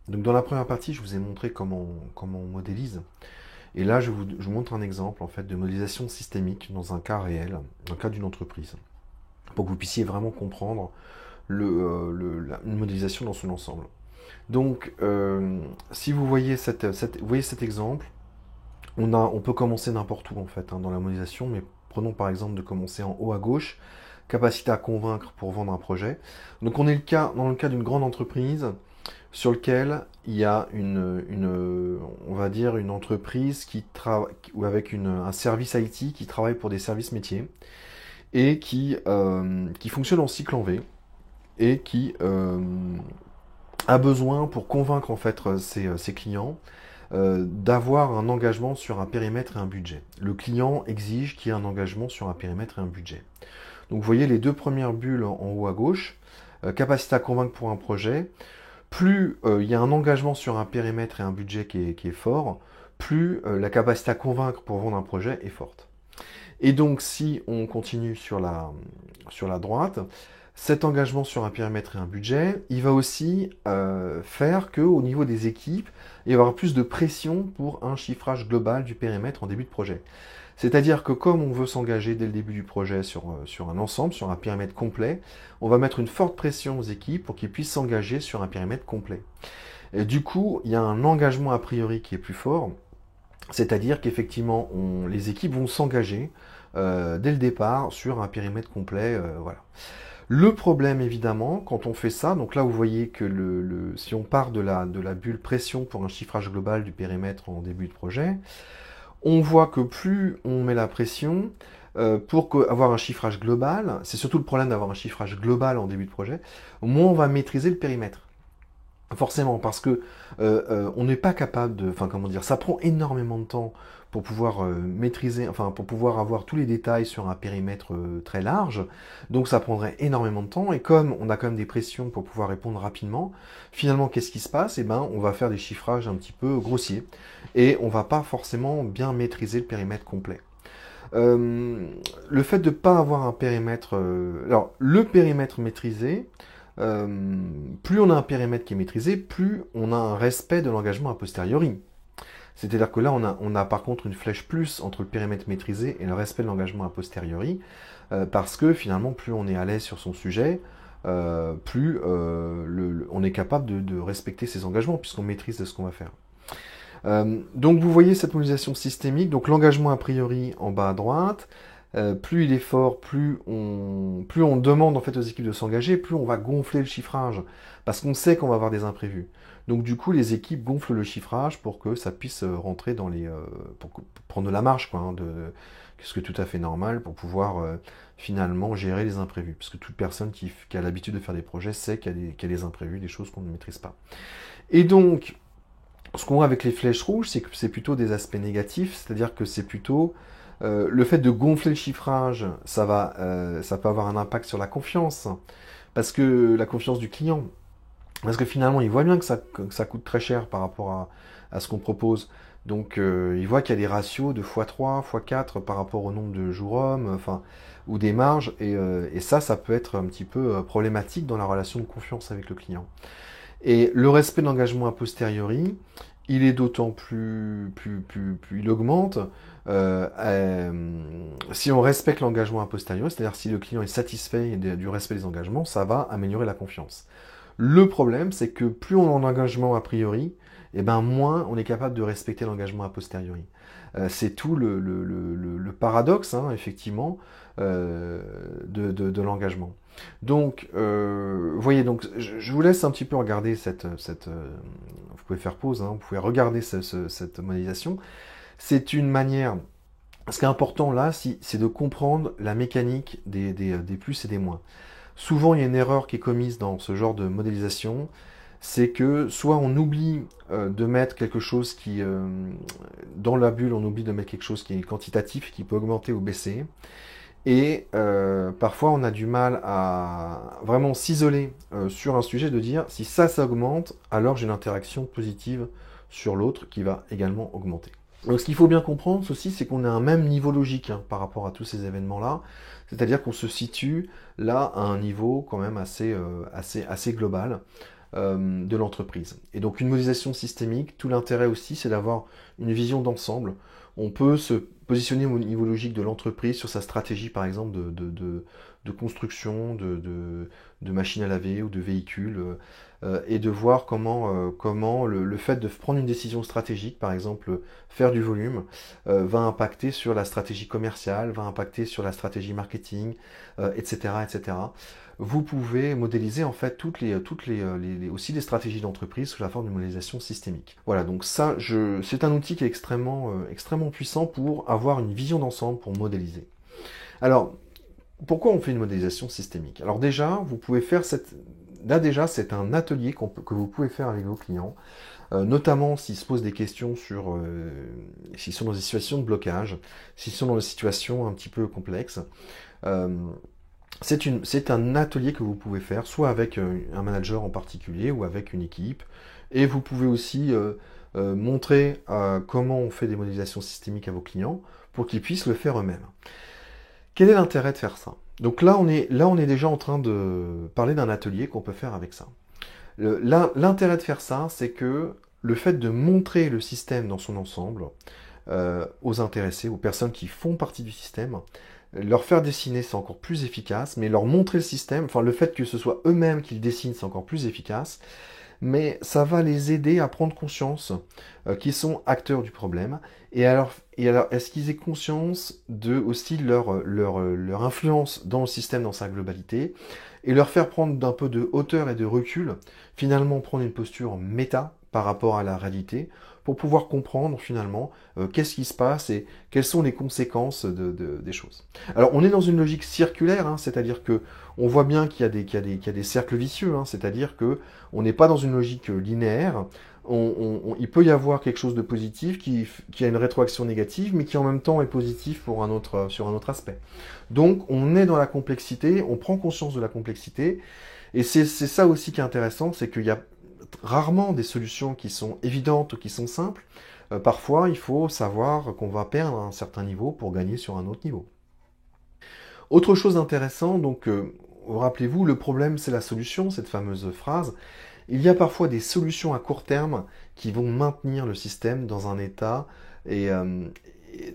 Donc dans la première partie, je vous ai montré comment on modélise. Et là, je vous montre un exemple en fait de modélisation systémique dans un cas réel, dans le cas d'une entreprise, pour que vous puissiez vraiment comprendre une modélisation dans son ensemble. Donc, si vous voyez vous voyez cet exemple, on peut commencer n'importe où en fait dans la modélisation, mais prenons par exemple de commencer en haut à gauche, capacité à convaincre pour vendre un projet. Donc on est dans le cas d'une grande entreprise sur lequel il y a on va dire une entreprise qui travaille ou avec un service IT qui travaille pour des services métiers et qui fonctionne en cycle en V et qui a besoin pour convaincre en fait ses clients d'avoir un engagement sur un périmètre et un budget. Le client exige qu'il y ait un engagement sur un périmètre et un budget. Donc vous voyez les deux premières bulles en haut à gauche, capacité à convaincre pour un projet. Plus il y a un engagement sur un périmètre et un budget qui est fort, plus la capacité à convaincre pour vendre un projet est forte. Et donc si on continue sur la droite, cet engagement sur un périmètre et un budget, il va aussi faire qu'au niveau des équipes, il va y avoir plus de pression pour un chiffrage global du périmètre en début de projet. C'est-à-dire que comme on veut s'engager dès le début du projet sur un ensemble, sur un périmètre complet, on va mettre une forte pression aux équipes pour qu'ils puissent s'engager sur un périmètre complet. Et du coup, il y a un engagement a priori qui est plus fort, c'est-à-dire qu'effectivement, les équipes vont s'engager dès le départ sur un périmètre complet. Voilà. Le problème, évidemment, quand on fait ça, donc là vous voyez que si on part de la bulle pression pour un chiffrage global du périmètre en début de projet, on voit que plus on met la pression pour avoir un chiffrage global, c'est surtout le problème d'avoir un chiffrage global en début de projet, moins on va maîtriser le périmètre. Forcément, parce que on n'est pas capable enfin comment dire, ça prend énormément de temps pour pouvoir maîtriser, enfin pour pouvoir avoir tous les détails sur un périmètre très large. Donc ça prendrait énormément de temps. Et comme on a quand même des pressions pour pouvoir répondre rapidement, finalement qu'est-ce qui se passe? Eh ben, on va faire des chiffrages un petit peu grossiers et on va pas forcément bien maîtriser le périmètre complet. Euh, le fait de ne pas avoir un périmètre, alors le périmètre maîtrisé. Euh, Plus on a un périmètre qui est maîtrisé, plus on a un respect de l'engagement a posteriori. C'est-à-dire que là, on a par contre une flèche plus entre le périmètre maîtrisé et le respect de l'engagement a posteriori, parce que finalement, plus on est à l'aise sur son sujet, plus on est capable de respecter ses engagements, puisqu'on maîtrise ce qu'on va faire. Donc vous voyez cette modélisation systémique, donc l'engagement a priori en bas à droite, plus il est fort, plus on demande en fait aux équipes de s'engager, plus on va gonfler le chiffrage, parce qu'on sait qu'on va avoir des imprévus. Donc du coup, les équipes gonflent le chiffrage pour que ça puisse rentrer pour prendre de la marge, quoi, ce qui est tout à fait normal pour pouvoir finalement gérer les imprévus, parce que toute personne qui a l'habitude de faire des projets sait qu'il y a des imprévus, des choses qu'on ne maîtrise pas. Et donc, ce qu'on voit avec les flèches rouges, c'est que c'est plutôt des aspects négatifs, c'est-à-dire que c'est plutôt le fait de gonfler le chiffrage, ça peut avoir un impact sur la confiance, parce que la confiance du client, parce que finalement, il voit bien que ça coûte très cher par rapport à ce qu'on propose. Donc, il voit qu'il y a des ratios de x3, x4 par rapport au nombre de jours hommes, enfin, ou des marges, et ça peut être un petit peu problématique dans la relation de confiance avec le client. Et le respect d'engagement a posteriori, il est d'autant plus il augmente si on respecte l'engagement a posteriori, c'est-à-dire si le client est satisfait du respect des engagements, ça va améliorer la confiance. Le problème, c'est que plus on a un engagement a priori, et ben moins on est capable de respecter l'engagement a posteriori. C'est tout le paradoxe, hein, effectivement, de l'engagement. Donc, vous voyez, donc, je vous laisse un petit peu regarder vous pouvez faire pause, hein, vous pouvez regarder cette modélisation. C'est une manière. Ce qui est important là, c'est de comprendre la mécanique des plus et des moins. Souvent, il y a une erreur qui est commise dans ce genre de modélisation, c'est que soit on oublie de mettre quelque chose dans la bulle, on oublie de mettre quelque chose qui est quantitatif, qui peut augmenter ou baisser, et parfois on a du mal à vraiment s'isoler sur un sujet, de dire si ça augmente, alors j'ai une interaction positive sur l'autre qui va également augmenter. Donc ce qu'il faut bien comprendre aussi, c'est qu'on a un même niveau logique hein, par rapport à tous ces événements-là, c'est-à-dire qu'on se situe là à un niveau quand même assez global. de l'entreprise. Et donc une modélisation systémique, tout l'intérêt aussi, c'est d'avoir une vision d'ensemble. On peut se positionner au niveau logique de l'entreprise sur sa stratégie, par exemple, de construction, de machines à laver ou de véhicules, et de voir comment le fait de prendre une décision stratégique, par exemple, faire du volume, va impacter sur la stratégie commerciale, va impacter sur la stratégie marketing, etc., etc. Vous pouvez modéliser en fait aussi les stratégies d'entreprise sous la forme de modélisation systémique. Voilà, donc ça, c'est un outil qui est extrêmement puissant pour avoir une vision d'ensemble, pour modéliser. Alors, pourquoi on fait une modélisation systémique? Alors déjà, vous pouvez faire là déjà, c'est un atelier que vous pouvez faire avec vos clients, notamment s'ils se posent des questions sur s'ils sont dans des situations de blocage, s'ils sont dans des situations un petit peu complexes. Euh, c'est un atelier que vous pouvez faire, soit avec un manager en particulier ou avec une équipe. Et vous pouvez aussi montrer comment on fait des modélisations systémiques à vos clients pour qu'ils puissent le faire eux-mêmes. Quel est l'intérêt de faire ça? Donc là, on est déjà en train de parler d'un atelier qu'on peut faire avec ça. L'intérêt de faire ça, c'est que le fait de montrer le système dans son ensemble aux intéressés, aux personnes qui font partie du système, leur faire dessiner, c'est encore plus efficace, mais leur montrer le système, enfin le fait que ce soit eux-mêmes qui le dessinent, c'est encore plus efficace, mais ça va les aider à prendre conscience qu'ils sont acteurs du problème, et alors est-ce qu'ils aient conscience de aussi leur influence dans le système dans sa globalité, et leur faire prendre d'un peu de hauteur et de recul, finalement prendre une posture méta par rapport à la réalité, pour pouvoir comprendre finalement qu'est-ce qui se passe et quelles sont les conséquences des choses. Alors on est dans une logique circulaire, hein, c'est-à-dire que on voit bien qu'il y a des cercles vicieux, hein, c'est-à-dire que on n'est pas dans une logique linéaire. Il peut y avoir quelque chose de positif qui a une rétroaction négative, mais qui en même temps est positif sur un autre aspect. Donc on est dans la complexité, on prend conscience de la complexité, et c'est ça aussi qui est intéressant, c'est qu'il y a rarement des solutions qui sont évidentes ou qui sont simples. Parfois, il faut savoir qu'on va perdre un certain niveau pour gagner sur un autre niveau. Autre chose d'intéressant, donc, rappelez-vous, le problème c'est la solution, cette fameuse phrase. Il y a parfois des solutions à court terme qui vont maintenir le système dans un état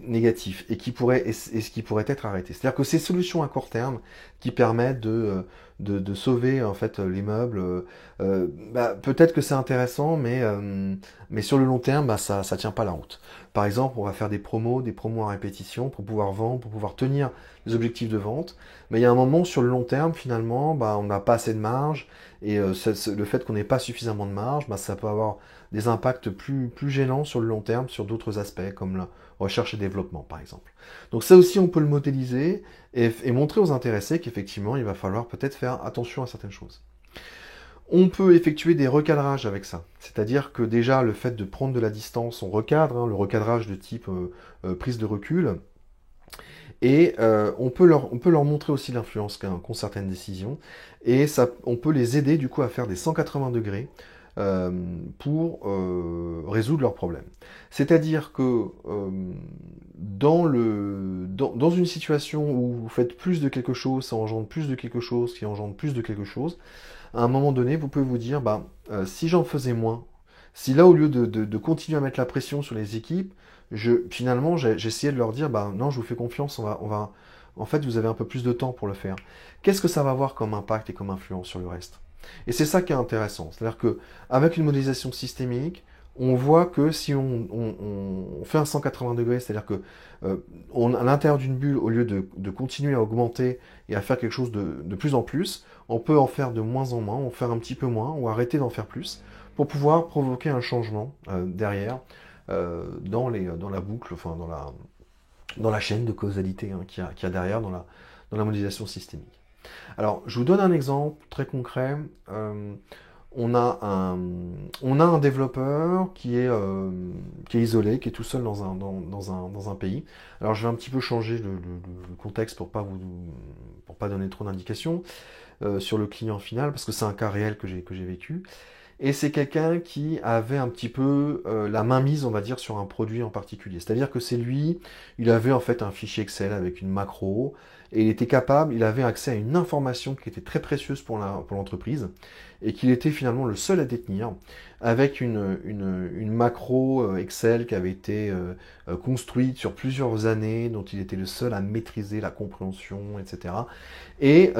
négatif et qui pourrait être arrêté. C'est-à-dire que ces solutions à court terme qui permettent de sauver en fait les meubles, peut-être que c'est intéressant, mais sur le long terme, ça tient pas la route. Par exemple, on va faire des promos à répétition pour pouvoir vendre, pour pouvoir tenir les objectifs de vente. Mais il y a un moment sur le long terme, finalement, on n'a pas assez de marge, et le fait qu'on n'ait pas suffisamment de marge, ça peut avoir des impacts plus gênants sur le long terme, sur d'autres aspects, comme la recherche et développement, par exemple. Donc ça aussi, on peut le modéliser et montrer aux intéressés qu'effectivement, il va falloir peut-être faire attention à certaines choses. On peut effectuer des recadrages avec ça. C'est-à-dire que déjà, le fait de prendre de la distance, on recadre, hein, le recadrage de type prise de recul. Et on peut leur montrer aussi l'influence qu'ont certaines décisions. Et on peut les aider du coup à faire des 180 degrés pour résoudre leurs problèmes. C'est-à-dire que dans une situation où vous faites plus de quelque chose, ça engendre plus de quelque chose, qui engendre plus de quelque chose, à un moment donné, vous pouvez vous dire, si j'en faisais moins, si là, au lieu de continuer à mettre la pression sur les équipes, finalement, j'essayais de leur dire, non, je vous fais confiance, en fait, vous avez un peu plus de temps pour le faire. Qu'est-ce que ça va avoir comme impact et comme influence sur le reste? Et c'est ça qui est intéressant. C'est-à-dire qu'avec une modélisation systémique, on voit que si on fait un 180 degrés, c'est-à-dire que à l'intérieur d'une bulle, au lieu de continuer à augmenter et à faire quelque chose de plus en plus, on peut en faire de moins en moins, en faire un petit peu moins, ou arrêter d'en faire plus, pour pouvoir provoquer un changement derrière, dans la boucle, enfin dans la chaîne de causalité qu'il y a derrière dans la modélisation systémique. Alors, je vous donne un exemple très concret. On a un développeur qui est isolé, qui est tout seul dans un pays. Alors, je vais un petit peu changer le contexte pour pas donner trop d'indications sur le client final, parce que c'est un cas réel que j'ai vécu. Et c'est quelqu'un qui avait un petit peu la main mise, on va dire, sur un produit en particulier. C'est-à-dire que c'est lui, il avait en fait un fichier Excel avec une macro, et il avait accès à une information qui était très précieuse pour l'entreprise, et qu'il était finalement le seul à détenir, avec une macro Excel qui avait été construite sur plusieurs années, dont il était le seul à maîtriser la compréhension, etc. Et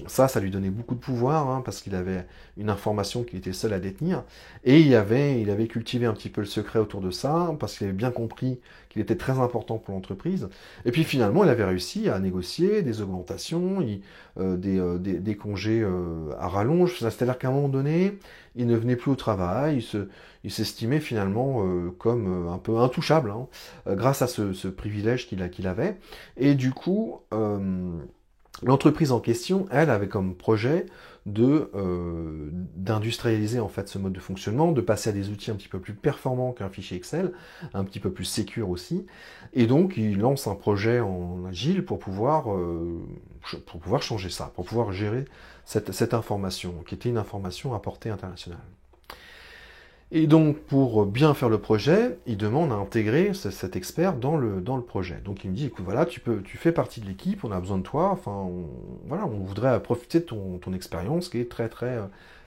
ça lui donnait beaucoup de pouvoir, hein, parce qu'il avait une information qu'il était seul à détenir, et il avait cultivé un petit peu le secret autour de ça, parce qu'il avait bien compris qu'il était très important pour l'entreprise, et puis finalement il avait réussi à négocier des augmentations, des congés à rallonge, c'est-à-dire qu'à un moment donné, il ne venait plus au travail, il s'estimait finalement comme un peu intouchable, hein, grâce à ce privilège qu'il avait, et du coup... l'entreprise en question, elle, avait comme projet d'industrialiser en fait ce mode de fonctionnement, de passer à des outils un petit peu plus performants qu'un fichier Excel, un petit peu plus sécure aussi. Et donc, il lance un projet en agile pour pouvoir changer ça, pour pouvoir gérer cette information, qui était une information à portée internationale. Et donc, pour bien faire le projet, il demande à intégrer cet expert dans le projet. Donc, il me dit, écoute, voilà, tu fais partie de l'équipe, on a besoin de toi, enfin, voilà, on voudrait profiter de ton expérience qui est très, très,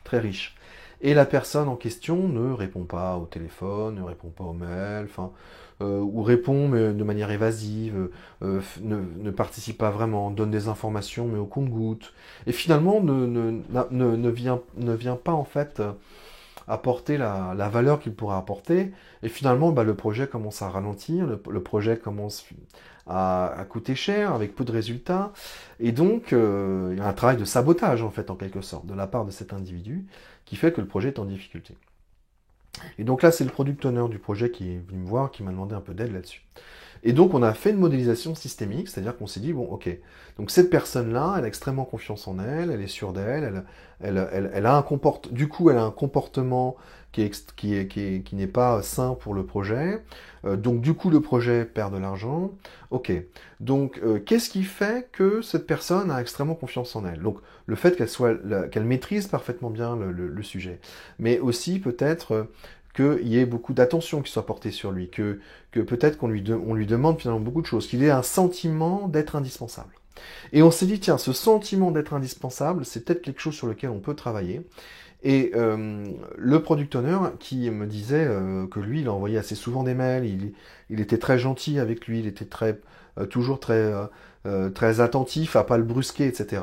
très riche. Et la personne en question ne répond pas au téléphone, ne répond pas aux mails, enfin, ou répond mais de manière évasive, ne participe pas vraiment, donne des informations mais au compte-gouttes, et finalement ne vient pas en fait apporter la valeur qu'il pourrait apporter. Et finalement, le projet commence à ralentir, le projet commence à coûter cher, avec peu de résultats. Et donc, il y a un travail de sabotage, en fait, en quelque sorte, de la part de cet individu, qui fait que le projet est en difficulté. Et donc là, c'est le product owner du projet qui est venu me voir, qui m'a demandé un peu d'aide là-dessus. Et donc, on a fait une modélisation systémique, c'est-à-dire qu'on s'est dit, bon, ok, donc cette personne-là, elle a extrêmement confiance en elle, elle est sûre d'elle, elle a du coup, elle a un comportement qui n'est pas sain pour le projet. Donc, du coup, le projet perd de l'argent. Ok. Donc, qu'est-ce qui fait que cette personne a extrêmement confiance en elle? Donc, le fait qu'elle maîtrise parfaitement bien le sujet. Mais aussi, peut-être, qu'il y ait beaucoup d'attention qui soit portée sur lui, que peut-être on lui demande finalement beaucoup de choses, qu'il ait un sentiment d'être indispensable. Et on s'est dit, tiens, ce sentiment d'être indispensable, c'est peut-être quelque chose sur lequel on peut travailler. Et le product owner qui me disait que lui, il envoyait assez souvent des mails, il était très gentil avec lui, il était toujours très attentif à pas le brusquer, etc.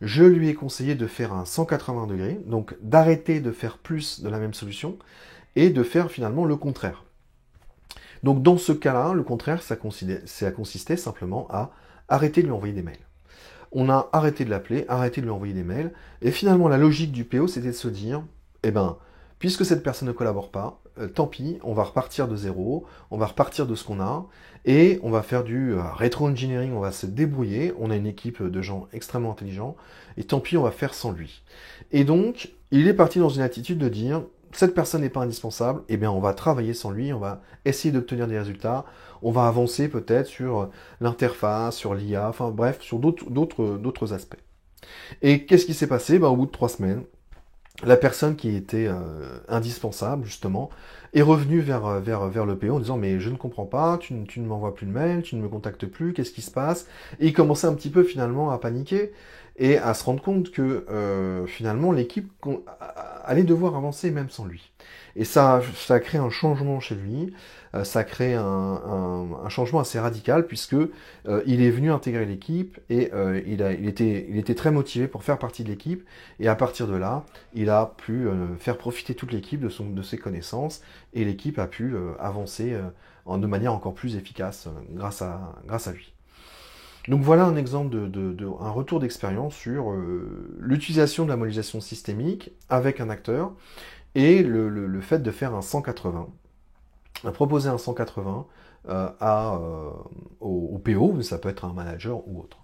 Je lui ai conseillé de faire un 180 degrés, donc d'arrêter de faire plus de la même solution, et de faire finalement le contraire. Donc dans ce cas-là, le contraire, ça consistait simplement à arrêter de lui envoyer des mails. On a arrêté de l'appeler, arrêté de lui envoyer des mails, et finalement la logique du PO, c'était de se dire, eh ben, puisque cette personne ne collabore pas, tant pis, on va repartir de zéro, on va repartir de ce qu'on a, et on va faire du rétro-engineering, on va se débrouiller, on a une équipe de gens extrêmement intelligents, et tant pis, on va faire sans lui. Et donc, il est parti dans une attitude de dire, cette personne n'est pas indispensable, eh bien on va travailler sans lui, on va essayer d'obtenir des résultats, on va avancer peut-être sur l'interface, sur l'IA, enfin bref, sur d'autres aspects. Et qu'est-ce qui s'est passé? Au bout de 3 semaines, la personne qui était indispensable, justement, est revenue vers le PO en disant « Mais je ne comprends pas, tu ne m'envoies plus de mail, tu ne me contactes plus, qu'est-ce qui se passe ?» Et il commençait un petit peu finalement à paniquer et à se rendre compte que finalement l'équipe allait devoir avancer même sans lui. Et ça a créé un changement chez lui, ça a créé un changement assez radical puisque il est venu intégrer l'équipe et il était très motivé pour faire partie de l'équipe, et à partir de là, il a pu faire profiter toute l'équipe de ses connaissances, et l'équipe a pu avancer de manière encore plus efficace grâce à lui. Donc voilà un exemple un retour d'expérience sur l'utilisation de la modélisation systémique avec un acteur, et le fait de faire un 180, proposer un 180 au PO, ça peut être un manager ou autre.